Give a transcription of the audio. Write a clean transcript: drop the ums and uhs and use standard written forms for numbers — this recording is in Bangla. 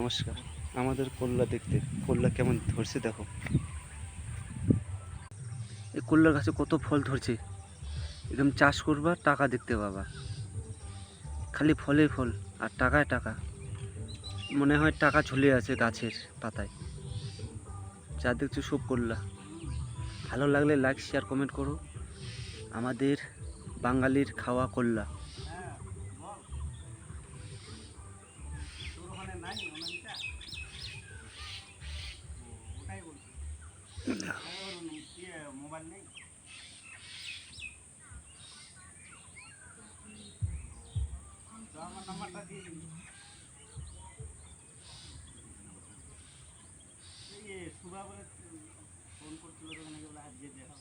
নমস্কার। আমাদের করলা দেখতে, করলা কেমন ধরছে দেখো। এই করলার গাছে কত ফল ধরছে। একদম চাষ করবা, টাকা দেখতে পাবা। খালি ফলে ফল আর টাকায় টাকা। মনে হয় টাকা ঝুলে আছে গাছের পাতায়। যা দেখছো সব করলা। ভালো লাগলে লাইক শেয়ার কমেন্ট করো। আমাদের বাঙালির খাওয়া করলা। মোবাইল নেই তো আমার নাম্বারটা দিয়ে দিন এই সুভা বলে ফোন করছিল তো নাকি বলে আজকে দেখা